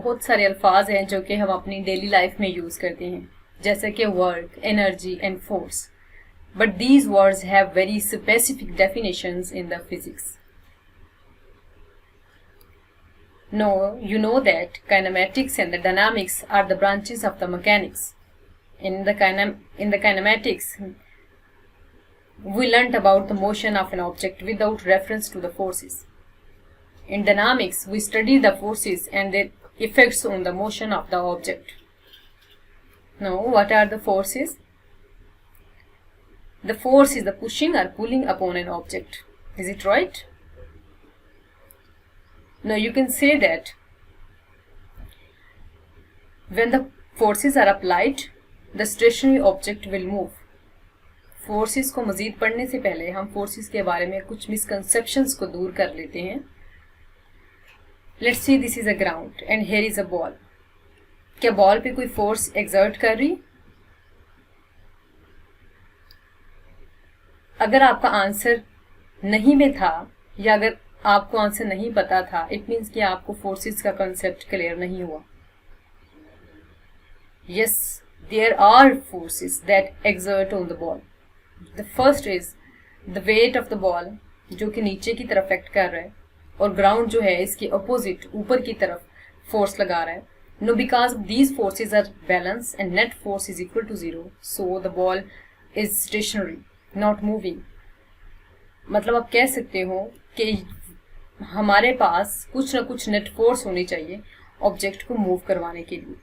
बहुत सारे अल्फाज हैं जो कि हम अपनी डेली लाइफ में यूज करते हैं, जैसे कि work, energy and force, but these words have very specific definitions in the physics. No, you know that kinematics and the dynamics are the branches of the mechanics. In the kinematics, we learnt about the motion of an object without reference to the forces. In dynamics, we study the forces and their effects on the motion of the object. Now, what are the forces? The force is the pushing or pulling upon an object. Is it right? Now you can say that when the forces are applied, the stationary object will move. Forces को मजीद पढ़ने से पहले हम forces के बारे में कुछ misconceptions को दूर कर लेते हैं. Let's see, this is a ground and here is a ball. क्या बॉल पे कोई फोर्स exert कर रही? अगर आपका आंसर नहीं में था या अगर आपको आंसर नहीं पता था, इट मीन्स कि आपको फोर्सेस का कंसेप्ट क्लियर नहीं हुआ. Yes, there are forces that exert on the ball. The first is the weight of the ball, जो कि नीचे की तरफ एक्ट कर रहा है, और ग्राउंड जो है इसके अपोजिट ऊपर की तरफ फोर्स लगा रहा है. No, because these forces are balance and net force is equal to 0, so the ball is stationary, not moving. मतलब आप कह सकते हो कि हमारे पास कुछ ना कुछ नेट फोर्स होनी चाहिए ऑब्जेक्ट को मूव करवाने के लिए.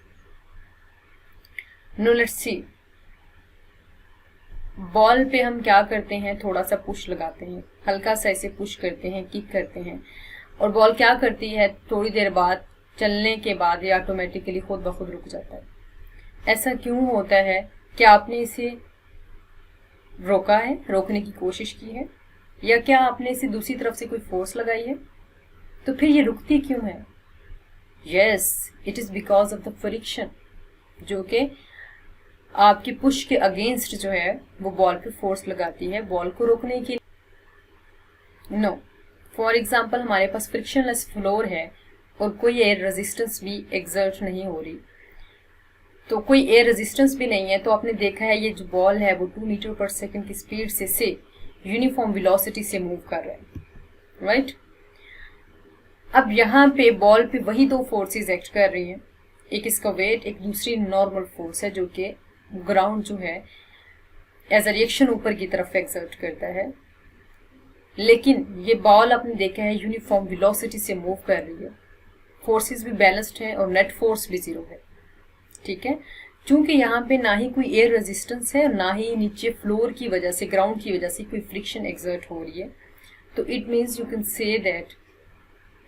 नो, लेट्स सी, बॉल पे हम क्या करते हैं, थोड़ा सा पुश लगाते हैं, हल्का सा ऐसे पुश करते हैं, किक करते हैं, और बॉल क्या करती है, थोड़ी देर बाद चलने के बाद ये ऑटोमेटिकली खुद ब खुद रुक जाता है. ऐसा क्यों होता है? क्या आपने इसे रोका है, रोकने की कोशिश की है, या क्या आपने इसे दूसरी तरफ से कोई फोर्स लगाई है? तो फिर ये रुकती क्यों है? Yes, it is because of the friction, जो कि आपकी पुश के अगेंस्ट जो है वो बॉल पे फोर्स लगाती है बॉल को रोकने के लिए. नो, फॉर एग्जाम्पल हमारे पास फ्रिक्शनलेस फ्लोर है और कोई एयर रेजिस्टेंस भी एक्सर्ट नहीं हो रही, तो कोई एयर रेजिस्टेंस भी नहीं है, तो आपने देखा है ये जो बॉल है वो 2 मीटर पर सेकेंड की स्पीड से यूनिफॉर्म वेलोसिटी से मूव कर रहा है, राइट? अब यहाँ पे बॉल पे वही दो फोर्सेस एक्ट कर रही हैं, एक इसका वेट, एक दूसरी नॉर्मल फोर्स है जो कि ग्राउंड जो है एज अ रिएक्शन ऊपर की तरफ एक्सर्ट करता है. लेकिन ये बॉल आपने देखा है यूनिफॉर्म वेलोसिटी से मूव कर रही है, फोर्सेस भी बैलेंस्ड है और नेट फोर्स भी 0 है. ठीक है, चूंकि यहाँ पे ना ही कोई एयर रेजिस्टेंस है और ना ही नीचे फ्लोर की वजह से, ग्राउंड की वजह से कोई फ्रिक्शन एक्सर्ट हो रही है, तो it means you can say that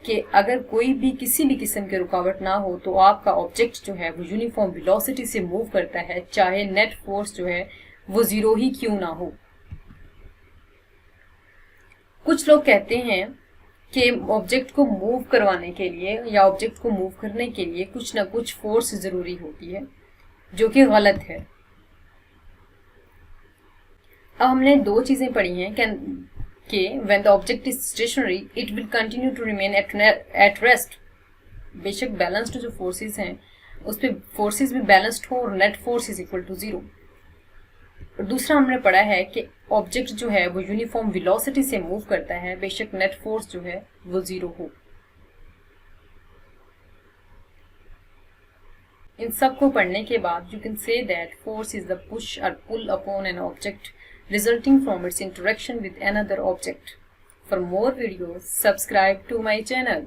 कि अगर कोई भी किसी भी किस्म की रुकावट ना हो तो आपका ऑब्जेक्ट जो है वो यूनिफॉर्म वेलोसिटी से मूव करता है, चाहे नेट फोर्स जो है वो 0 ही क्यों ना हो. कुछ लोग कहते हैं कि ऑब्जेक्ट को मूव करवाने के लिए या ऑब्जेक्ट को मूव करने के लिए कुछ ना कुछ फोर्स जरूरी होती है, जो कि गलत है. अब हमने दो चीजें पढ़ी हैं कि when the object is stationary it will continue to remain at rest. बेशक बैलेंस्ड जो फोर्सेस हैं उस पे फोर्सेस भी बैलेंस्ड हो और net force is equal to 0. और दूसरा हमने पढ़ा है कि ऑब्जेक्ट जो है वो यूनिफॉर्म वेलोसिटी से मूव करता है, बेशक नेट फोर्स जो है वो 0 हो. इन सब को पढ़ने के बाद you can say that force is the push और pull upon an object resulting from its interaction with another object. For more videos, subscribe to my channel.